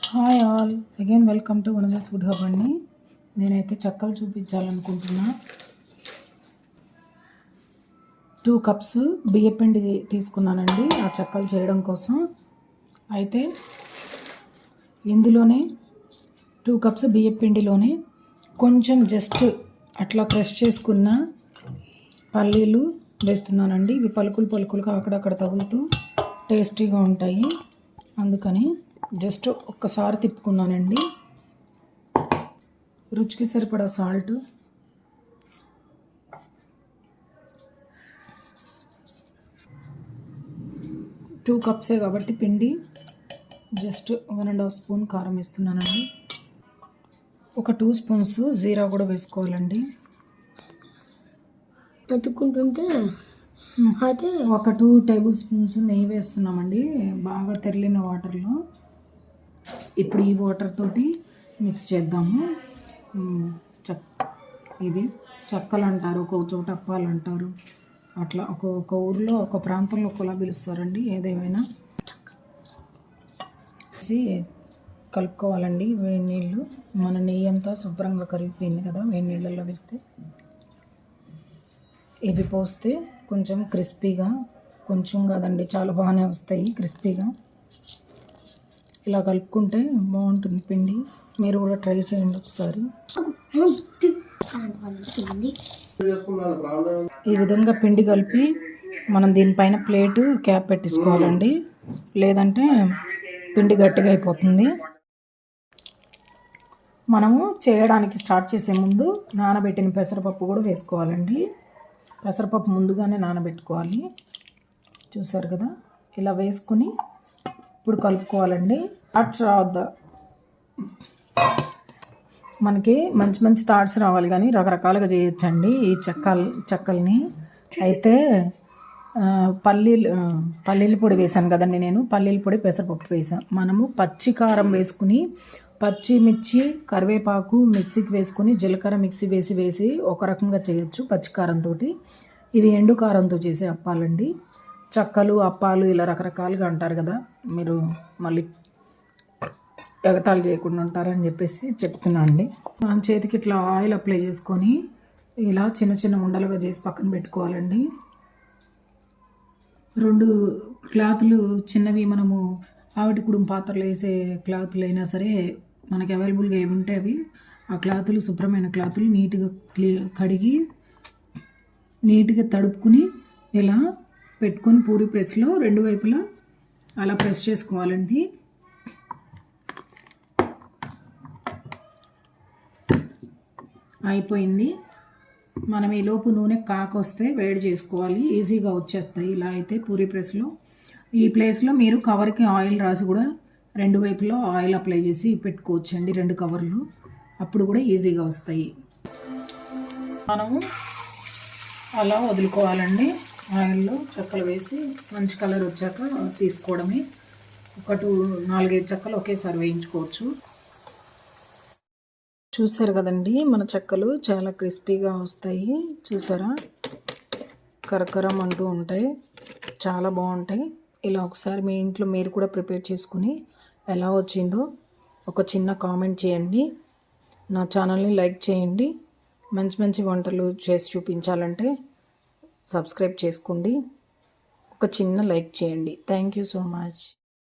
Hi all again welcome to Vanaja's food hub అండి. నేనైతే చెక్కలు చూపించాలనుకుంటున్నా. 2 కప్స్ బియ్యపిండి తీసుకున్నానండి ఆ చెక్కలు చేయడం కోసం. అయితే ఇందులోనే 2 కప్స్ బియ్యపిండిలోనే కొంచెం జస్ట్ అట్లా క్రష్ చేసుకున్న పల్లీలు వేస్తున్నానండి. ఇవి పలుకులుగా అక్కడక్కడ తగులుతూ టేస్టీగా ఉంటాయి. అందుకని జస్ట్ ఒక్కసారి తిప్పుకున్నానండి. రుచికి సరిపడా సాల్ట్, టూ కప్సే కాబట్టి పిండి జస్ట్ 1.5 స్పూన్ కారం వేస్తున్నానండి. ఒక 2 స్పూన్స్ జీరా కూడా వేసుకోవాలండి. అతుక్కుంటుంటే అయితే ఒక 2 టేబుల్ స్పూన్స్ నెయ్యి వేస్తున్నామండి బాగా తెరిలిన వాటర్లో. ఇప్పుడు ఈ వాటర్ తోటి మిక్స్ చేద్దాము. ఇవి చెక్కలు అంటారు, ఒక్కొక్క చోట అప్పాలు అంటారు, అట్లా ఒక్కొక్క ఊర్లో ఒక ప్రాంతంలో ఒకలా పిలుస్తారండి. ఏదేమైనా కలుపుకోవాలండి. వేడి నీళ్ళు, మన నెయ్యి అంతా శుభ్రంగా కరిగిపోయింది కదా వేడి నీళ్ళల్లో వేస్తే. ఇవి పోస్తే కొంచెం క్రిస్పీగా, కొంచెం కాదండి చాలా బాగానే వస్తాయి క్రిస్పీగా. ఇలా కలుపుకుంటే బాగుంటుంది పిండి. మీరు కూడా ట్రై చేయండి ఒకసారి. ఈ విధంగా పిండి కలిపి మనం దీనిపైన ప్లేటు క్యాప్ పెట్టేసుకోవాలండి, లేదంటే పిండి గట్టిగా అయిపోతుంది. మనము చేయడానికి స్టార్ట్ చేసే ముందు నానబెట్టిన పెసరపప్పు కూడా వేసుకోవాలండి. పెసరపప్పు ముందుగానే నానబెట్టుకోవాలి. చూసారు కదా, ఇలా వేసుకుని ఇప్పుడు కలుపుకోవాలండి. థాట్స్ రావద్దా, మనకి మంచి మంచి థాట్స్ రావాలి, కానీ రకరకాలుగా చేయొచ్చండి ఈ చెక్కల్ని. అయితే పల్లీల పొడి వేసాను కదండి నేను. పల్లీల పొడి, పెసరపప్పు వేసాను. మనము పచ్చి కారం వేసుకుని, పచ్చిమిర్చి, కరివేపాకు మిక్సీకి వేసుకుని, జీలకర్ర మిక్సీ వేసి ఒక రకంగా చేయొచ్చు పచ్చికారంతో. ఇవి ఎండు కారంతో చేసే అప్పాలండి. చెక్కలు, అప్పాలు ఇలా రకరకాలుగా అంటారు కదా, మీరు మళ్ళీ ఎగతాళి చేయకుండా ఉంటారని చెప్పేసి చెప్తున్నా అండి. మనం చేతికి ఇట్లా ఆయిల్ అప్లై చేసుకొని ఇలా చిన్న చిన్న ఉండలుగా చేసి పక్కన పెట్టుకోవాలండి. 2 క్లాతులు చిన్నవి, మనము ఆవిటి కుడుం పాత్రలు వేసే క్లాతులు అయినా సరే మనకి అవైలబుల్గా ఏవి ఉంటే అవి, ఆ క్లాతులు శుభ్రమైన క్లాతులు నీట్గా కడిగి నీట్గా తడుపుకుని ఇలా పెట్టుకొని పూరి ప్రెస్లో 2 వైపులా అలా ప్రెస్ చేసుకోవాలండి. అయిపోయింది. మనం ఈలోపు నూనె కాకొస్తే వేడి చేసుకోవాలి, ఈజీగా వచ్చేస్తాయి ఇలా అయితే పూరి ప్రెస్లో. ఈ ప్లేస్లో మీరు కవర్కి ఆయిల్ రాసి కూడా 2 వైపులో ఆయిల్ అప్లై చేసి పెట్టుకోవచ్చండి, 2 కవర్లు. అప్పుడు కూడా ఈజీగా వస్తాయి. మనము అలా వదులుకోవాలండి. ఆయిల్లో చెక్కలు వేసి మంచి కలర్ వచ్చాక తీసుకోవడమే. 4-5 చెక్కలు ఒకేసారి వేయించుకోవచ్చు. చూసారు కదండి, మన చెక్కలు చాలా క్రిస్పీగా వస్తాయి. చూసారా, కరకరం అంటూ ఉంటాయి, చాలా బాగుంటాయి. ఇలా ఒకసారి మీ ఇంట్లో మీరు కూడా ప్రిపేర్ చేసుకుని ఎలా వచ్చిందో ఒక చిన్న కామెంట్ చేయండి. నా ఛానల్ని లైక్ చేయండి. మంచి మంచి వంటలు చేసి చూపించాలంటే సబ్స్క్రైబ్ చేసుకోండి. ఒక చిన్న లైక్ చేయండి. Thank you so much.